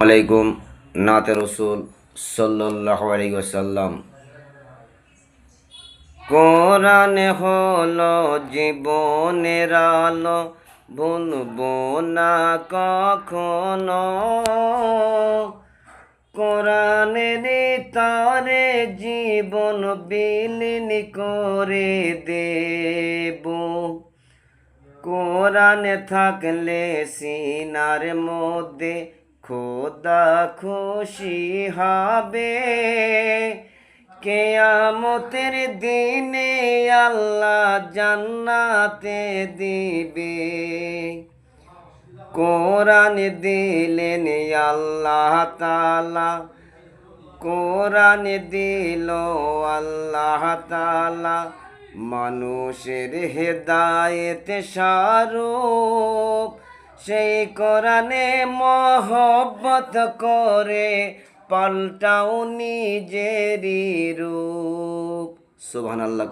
আলাইকুম। নাতে রসুল সাল্লাল্লাহু আলাইহি ওয়াসাল্লাম। কোরআন হলো জীবনের আলো, ভুলবো না কখনো। কোরআনের তারে জীবন বিলীন করে দেব। কোরআন থাকলে সিনার মধ্যে খোদা খুশি হবে। কেয়ামতের দিনে আল্লাহ জান্নাতে দিবে। কোরআন দিলেন আল্লাহ তাআলা, কোরআন দিল আল্লাহ তাআলা, মানুষের হেদায়েত স্বরূপ। সেই কোরআনে মহব্বত করে পাল্টাও নিজেরই রূপ। সুবহানাল্লাহ।